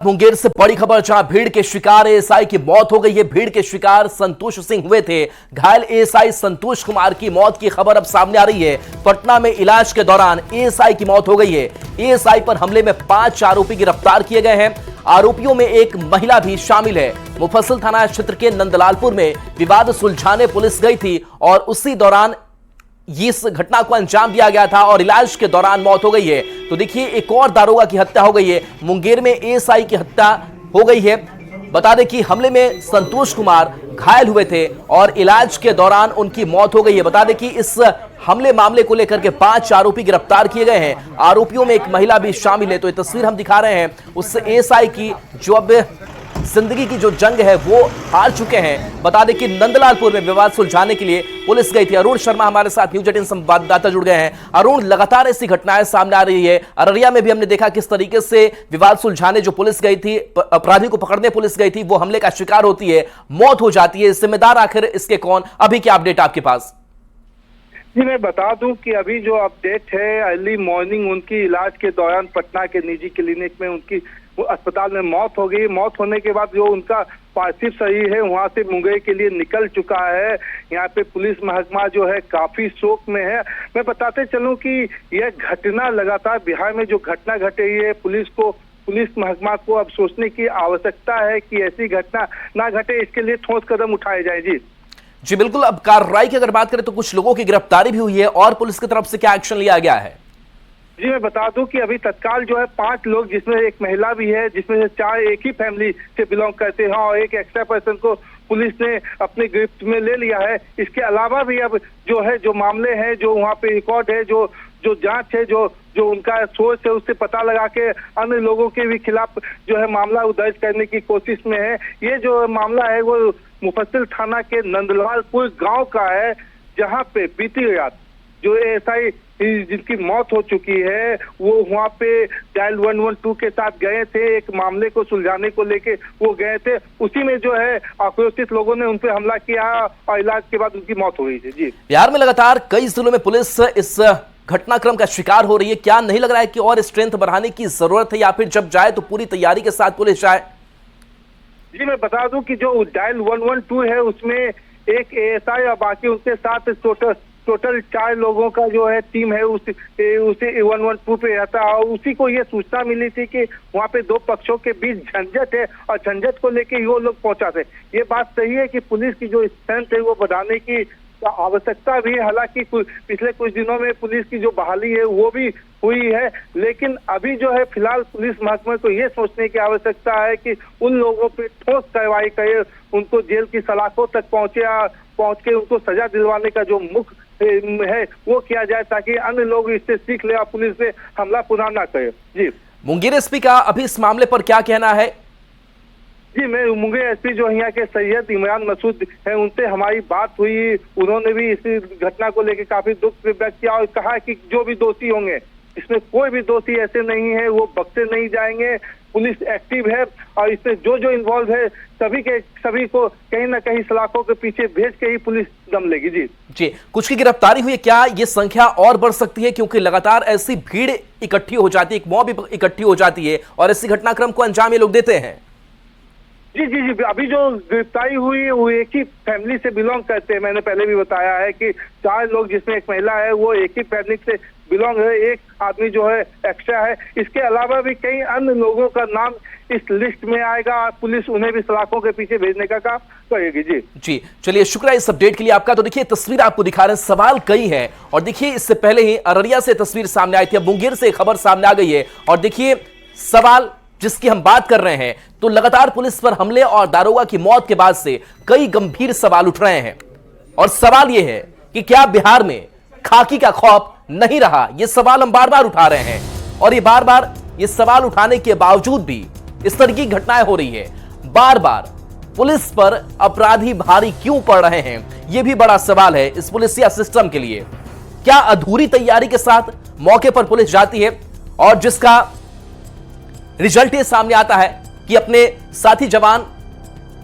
मुंगेर से बड़ी खबर, जहां भीड़ के शिकार एएसआई की मौत हो गई है। भीड़ के शिकार संतोष सिंह हुए थे। घायल एएसआई संतोष कुमार की मौत की खबर अब सामने आ रही है। पटना में इलाज के दौरान एएसआई की मौत हो गई है। एएसआई पर हमले में 5 आरोपी गिरफ्तार किए गए हैं। आरोपियों में एक महिला भी शामिल है। मुफस्सिल थाना क्षेत्र के नंदलालपुर में विवाद सुलझाने पुलिस गई थी और उसी दौरान इस घटना को अंजाम दिया गया था और इलाज के दौरान मौत हो गई है। तो देखिए, एक और दारोगा की हत्या हो गई है। मुंगेर में एएसआई की हत्या हो गई है। बता दें कि हमले में संतोष कुमार घायल हुए थे और इलाज के दौरान उनकी मौत हो गई है। बता दें कि इस हमले मामले को लेकर के 5 आरोपी गिरफ्तार किए गए हैं। आरोपियों में एक महिला भी शामिल है। तो ये तस्वीर हम दिखा रहे हैं उस एएसआई की जो अब जिंदगी की जो जंग है वो हार चुके हैं। बता दें कि नंदलालपुर में विवाद सुलझाने के लिए पुलिस गई थी। अरुण शर्मा हमारे साथ न्यूज 18 संवाददाता जुड़ गए हैं। अरुण, लगातार ऐसी घटनाएं सामने आ रही है। अररिया में भी हमने देखा किस तरीके से विवाद सुलझाने जो पुलिस गई थी, अपराधी को पकड़ने पुलिस गई थी, वो हमले का शिकार होती है, मौत हो जाती है। जिम्मेदार आखिर इसके कौन? अभी क्या अपडेट आपके पास? जी, मैं बता दूं कि अभी जो अपडेट है, अर्ली मॉर्निंग उनकी इलाज के दौरान पटना के निजी क्लिनिक में उनकी अस्पताल में मौत हो गई। मौत होने के बाद जो उनका पार्थिव शरीर है वहां से मुंगेर के लिए निकल चुका है। यहाँ पे पुलिस महकमा जो है काफी शोक में है। मैं बताते चलूं कि यह घटना लगातार बिहार में जो घटना घट रही है, पुलिस महकमा को अब सोचने की आवश्यकता है कि ऐसी घटना ना घटे, इसके लिए ठोस कदम उठाए जाए। जी बिल्कुल। अब कार्रवाई की अगर बात करें तो कुछ लोगों की गिरफ्तारी भी हुई है और पुलिस की तरफ से क्या एक्शन लिया गया है? जी, मैं बता दूं कि अभी तत्काल जो है 5 लोग, जिसमें एक महिला भी है, जिसमें से 4 एक ही फैमिली से बिलोंग करते हैं और एक एक्स्ट्रा पर्सन को पुलिस ने अपने गिरफ्त में ले लिया है। इसके अलावा भी अब जो है जो मामले हैं, जो वहाँ पे रिकॉर्ड है, जो जांच है, जो उनका सोर्स है, उससे पता लगा के अन्य लोगों के भी खिलाफ जो है मामला दर्ज करने की कोशिश में है। ये जो मामला है वो मुफस्सिल थाना के नंदलालपुर गांव का है, जहां पे बीती रात जो एएसआई जिनकी मौत हो चुकी है वो वहाँ पे डायल 112 के साथ गए थे। एक मामले को सुलझाने को लेके वो गए थे। उसी में जो है आक्रोशित लोगों ने उन पे हमला किया और इलाज के बाद उनकी मौत हो गई थी। जी, बिहार में लगातार कई जिलों में पुलिस इस घटनाक्रम का शिकार हो रही है। क्या नहीं लग रहा है कि और स्ट्रेंथ बढ़ाने की जरूरत है, या फिर जब जाए तो पूरी तैयारी के साथ पुलिस जाए? जी, मैं बता दूं कि जो डायल 112 है उसमें एक एएसआई और बाकी उनके साथ टोटल 4 लोगों का जो है टीम है उसी 112 पे रहता है। और उसी को ये सूचना मिली थी कि वहाँ पे 2 पक्षों के बीच झंझट है और झंझट को लेके वो लोग पहुंचा थे। ये बात सही है कि पुलिस की जो स्ट्रेंथ है वो बढ़ाने की आवश्यकता भी है। हालांकि पिछले कुछ दिनों में पुलिस की जो बहाली है वो भी हुई है, लेकिन अभी जो है फिलहाल पुलिस महकमे को ये सोचने की आवश्यकता है कि उन लोगों पे ठोस कार्रवाई करे, उनको जेल की सलाखों तक पहुंच के उनको सजा दिलवाने का जो मुख्य है वो किया जाए, ताकि अन्य लोग इससे सीख ले और पुलिस से हमला पुनः ना करे। जी, मुंगेर एसपी का अभी इस मामले पर क्या कहना है? जी, मैं मुंगेर एसपी जो यहाँ के सैयद इमरान मसूद है, उनसे हमारी बात हुई। उन्होंने भी इस घटना को लेकर काफी दुख व्यक्त किया और कहा कि जो भी दोषी होंगे, इसमें कोई भी दोषी ऐसे नहीं है, वो बख्शे नहीं जाएंगे। पुलिस एक्टिव है और इसमें जो इन्वॉल्व है सभी को कहीं ना कहीं सलाखों के पीछे भेज के ही पुलिस दम लेगी। जी, कुछ की गिरफ्तारी हुई है। क्या ये संख्या और बढ़ सकती है, क्योंकि लगातार ऐसी भीड़ इकट्ठी हो जाती है, एक मॉब इकट्ठी हो जाती है और ऐसी घटनाक्रम को अंजाम ये लोग देते हैं? जी, अभी जो गिरफ्तारी हुई है वो एक ही फैमिली से बिलोंग करते हैं। मैंने पहले भी बताया है कि 4 लोग, जिसमें एक महिला है, वो एक ही फैमिली से बिलोंग है। एक आदमी जो है एक्स्ट्रा है। इसके अलावा भी कई अन्य लोगों का नाम इस लिस्ट में आएगा। पुलिस उन्हें भी सलाखों के पीछे भेजने का काम करेगी। जी, चलिए, शुक्रिया इस अपडेट के लिए आपका। तो देखिए, तस्वीर आपको दिखा रहे हैं, सवाल कई हैं और देखिए इससे पहले ही अररिया से तस्वीर सामने आई थी, अब मुंगेर से खबर सामने आ गई है और देखिए सवाल जिसकी हम बात कर रहे हैं, तो लगातार पुलिस पर हमले और दारोगा की मौत के बाद से कई गंभीर सवाल उठ रहे हैं। और सवाल यह है कि क्या बिहार में खाकी का खौफ नहीं रहा? यह सवाल हम बार बार उठा रहे हैं और ये बार बार ये सवाल उठाने के बावजूद भी इस तरह की घटनाएं हो रही है। बार बार पुलिस पर अपराधी भारी क्यों पड़ रहे हैं, यह भी बड़ा सवाल है इस पुलिसिया सिस्टम के लिए। क्या अधूरी तैयारी के साथ मौके पर पुलिस जाती है और जिसका रिजल्ट ये सामने आता है कि अपने साथी जवान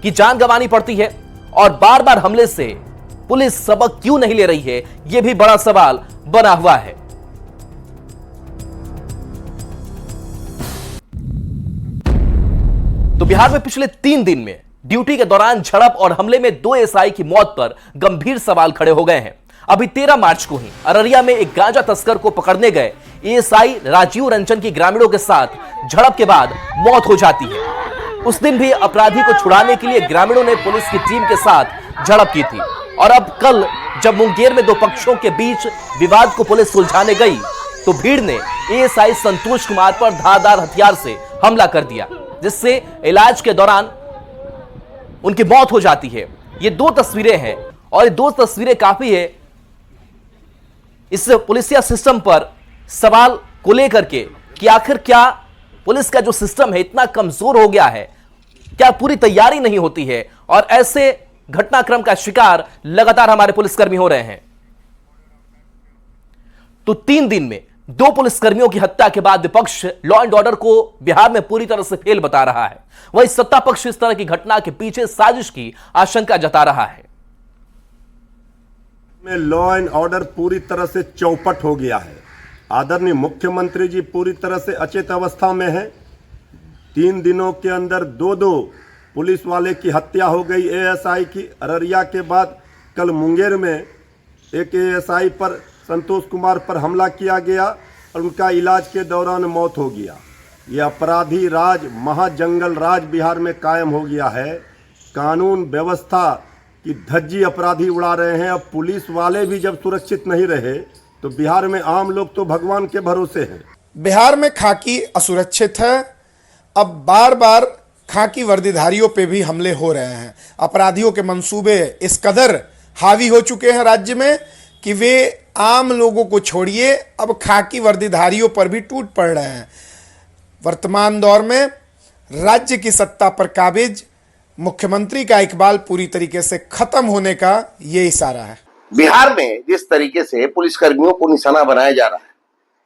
की जान गंवानी पड़ती है, और बार बार हमले से पुलिस सबक क्यों नहीं ले रही है, यह भी बड़ा सवाल बना हुआ है। तो बिहार में पिछले 3 दिन में ड्यूटी के दौरान झड़प और हमले में 2 एसआई की मौत पर गंभीर सवाल खड़े हो गए हैं। अभी 13 मार्च को ही अररिया में एक गांजा तस्कर को पकड़ने गए एएसआई राजीव रंजन की ग्रामीणों के साथ झड़प के बाद मौत हो जाती है। उस दिन भी अपराधी को छुड़ाने के लिए ग्रामीणों ने पुलिस की टीम के साथ झड़प की थी और अब कल जब मुंगेर में 2 पक्षों के बीच विवाद को पुलिस सुलझाने गई तो भीड़ ने एएसआई संतोष कुमार पर धारदार हथियार से हमला कर दिया, जिससे इलाज के दौरान उनकी मौत हो जाती है। ये 2 तस्वीरें हैं और ये 2 तस्वीरें काफी है इस पुलिसिया सिस्टम पर सवाल को लेकर के कि आखिर क्या पुलिस का जो सिस्टम है इतना कमजोर हो गया है, क्या पूरी तैयारी नहीं होती है और ऐसे घटनाक्रम का शिकार लगातार हमारे पुलिसकर्मी हो रहे हैं। तो 3 दिन में 2 पुलिसकर्मियों की हत्या के बाद विपक्ष लॉ एंड ऑर्डर को बिहार में पूरी तरह से फेल बता रहा है, वही सत्ता पक्ष इस तरह की घटना के पीछे साजिश की आशंका जता रहा है। में लॉ एंड ऑर्डर पूरी तरह से चौपट हो गया है। आदरणीय मुख्यमंत्री जी पूरी तरह से अचेत अवस्था में है। 3 दिनों के अंदर 2 पुलिस वाले की हत्या हो गई एएसआई की। अररिया के बाद कल मुंगेर में एक एएसआई पर संतोष कुमार पर हमला किया गया और उनका इलाज के दौरान मौत हो गया। ये अपराधी राज, महाजंगल राज बिहार में कायम हो गया है। कानून व्यवस्था की धज्जी अपराधी उड़ा रहे हैं। अब पुलिस वाले भी जब सुरक्षित नहीं रहे तो बिहार में आम लोग तो भगवान के भरोसे हैं। बिहार में खाकी असुरक्षित है। अब बार बार खाकी वर्दीधारियों पे भी हमले हो रहे हैं। अपराधियों के मंसूबे इस कदर हावी हो चुके हैं राज्य में कि वे आम लोगों को छोड़िए अब खाकी वर्दीधारियों पर भी टूट पड़ रहे हैं। वर्तमान दौर में राज्य की सत्ता पर काबिज मुख्यमंत्री का इकबाल पूरी तरीके से खत्म होने का ये इशारा है। बिहार में जिस तरीके से पुलिसकर्मियों को निशाना बनाया जा रहा है,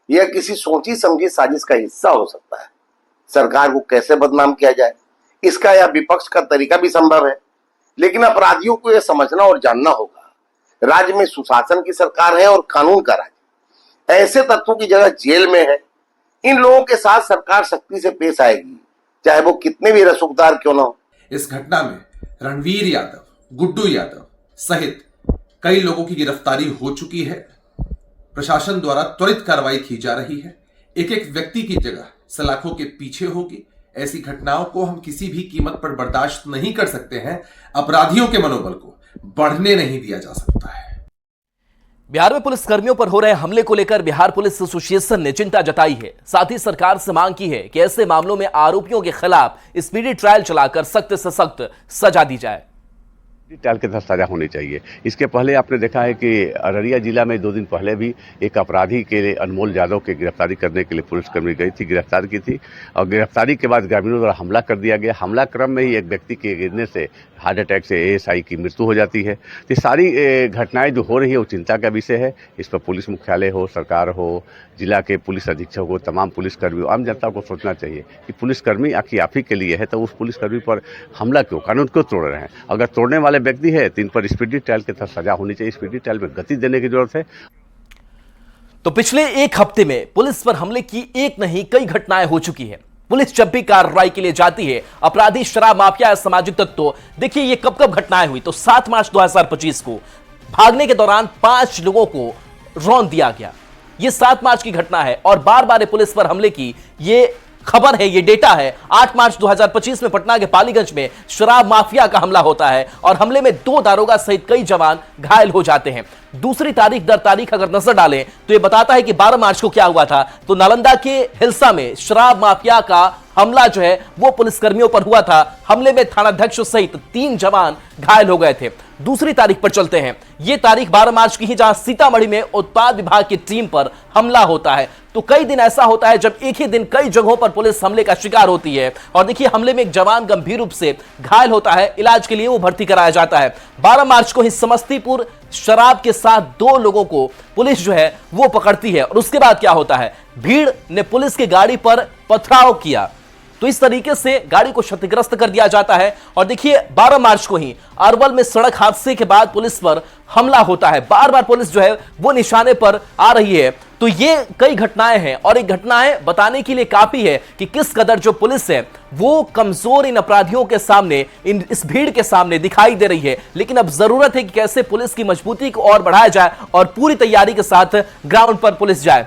यह किसी सोची समझी साजिश का हिस्सा हो सकता है। सरकार को कैसे बदनाम किया जाए, इसका यह विपक्ष का तरीका भी संभव है, लेकिन अपराधियों को यह समझना और जानना होगा राज्य में सुशासन की सरकार है और कानून का राज। ऐसे तत्वों की जगह जेल में है। इन लोगों के साथ सरकार सख्ती से पेश आएगी, चाहे वो कितने भी रसूखदार क्यों ना हो। इस घटना में रणवीर यादव, गुड्डू यादव सहित कई लोगों की गिरफ्तारी हो चुकी है। प्रशासन द्वारा त्वरित कार्रवाई की जा रही है। एक एक व्यक्ति की जगह सलाखों के पीछे होगी। ऐसी घटनाओं को हम किसी भी कीमत पर बर्दाश्त नहीं कर सकते हैं। अपराधियों के मनोबल को बढ़ने नहीं दिया जा सकता है। बिहार में पुलिसकर्मियों पर हो रहे हमले को लेकर बिहार पुलिस एसोसिएशन ने चिंता जताई है। साथ ही सरकार से मांग की है कि ऐसे मामलों में आरोपियों के खिलाफ स्पीडी ट्रायल चलाकर सख्त से सख्त सजा दी जाए। ट्रायल के तहत सजा होनी चाहिए। इसके पहले आपने देखा है कि अररिया जिला में 2 दिन पहले भी एक अपराधी के लिए अनमोल यादव की गिरफ्तारी करने के लिए पुलिसकर्मी गई थी, गिरफ्तार की थी और गिरफ्तारी के बाद ग्रामीणों द्वारा हमला कर दिया गया। हमला क्रम में ही एक व्यक्ति के गिरने से हार्ट अटैक से एएसआई की मृत्यु हो जाती है। तो सारी घटनाएं जो हो रही है वो चिंता का विषय है। इस पर पुलिस मुख्यालय हो, सरकार हो, जिला के पुलिस अधीक्षक हो, तमाम पुलिसकर्मी, आम जनता को सोचना चाहिए कि पुलिसकर्मी आखिर आप ही के लिए है, तो उस पुलिसकर्मी पर हमला क्यों, कानून क्यों तोड़ रहे हैं। अगर तोड़ने वाले व्यक्ति है तो इन पर स्पीडी ट्रायल के तहत सजा होनी चाहिए। स्पीडी ट्रायल में गति देने की जरूरत है। तो पिछले 1 हफ्ते में पुलिस पर हमले की एक नहीं कई घटनाएं हो चुकी है। पुलिस जब भी कार्रवाई के लिए जाती है, अपराधी, शराब माफिया, सामाजिक तत्व, देखिए ये कब कब घटनाएं हुई। तो 7 मार्च 2025 को भागने के दौरान 5 लोगों को रौंद दिया गया। ये 7 मार्च की घटना है और बार बार पुलिस पर हमले की ये खबर है, ये डेटा है। 8 मार्च 2025 में पटना के पालीगंज में शराब माफिया का हमला होता है और हमले में 2 दारोगा सहित कई जवान घायल हो जाते हैं। दूसरी तारीख दर तारीख अगर नजर डालें तो ये बताता है कि 12 मार्च को क्या हुआ था। तो नालंदा के हिलसा में शराब माफिया का हमला जो है वो पुलिसकर्मियों पर हुआ था। हमले में थानाध्यक्ष सहित 3 जवान घायल हो गए थे। दूसरी तारीख पर चलते हैं। यह तारीख 12 मार्च की ही, जहां सीतामढ़ी में उत्पाद विभाग की टीम पर हमला होता है। तो कई दिन ऐसा होता है जब एक ही दिन कई जगहों पर पुलिस हमले का शिकार होती है। और देखिए हमले में एक जवान गंभीर रूप से घायल होता है, इलाज के लिए वो भर्ती कराया जाता है। 12 मार्च को ही समस्तीपुर शराब के साथ 2 लोगों को पुलिस जो है वो पकड़ती है। और उसके बाद क्या होता है, भीड़ ने पुलिस की गाड़ी पर पथराव किया। तो इस तरीके से गाड़ी को क्षतिग्रस्त कर दिया जाता है। और देखिए 12 मार्च को ही अरवल में सड़क हादसे के बाद पुलिस पर हमला होता है। बार बार पुलिस जो है वो निशाने पर आ रही है। तो ये कई घटनाएं हैं और एक घटनाएं बताने के लिए काफी है कि किस कदर जो पुलिस है वो कमजोर इन अपराधियों के सामने, इस भीड़ के सामने दिखाई दे रही है। लेकिन अब जरूरत है कि कैसे पुलिस की मजबूती को और बढ़ाया जाए और पूरी तैयारी के साथ ग्राउंड पर पुलिस जाए।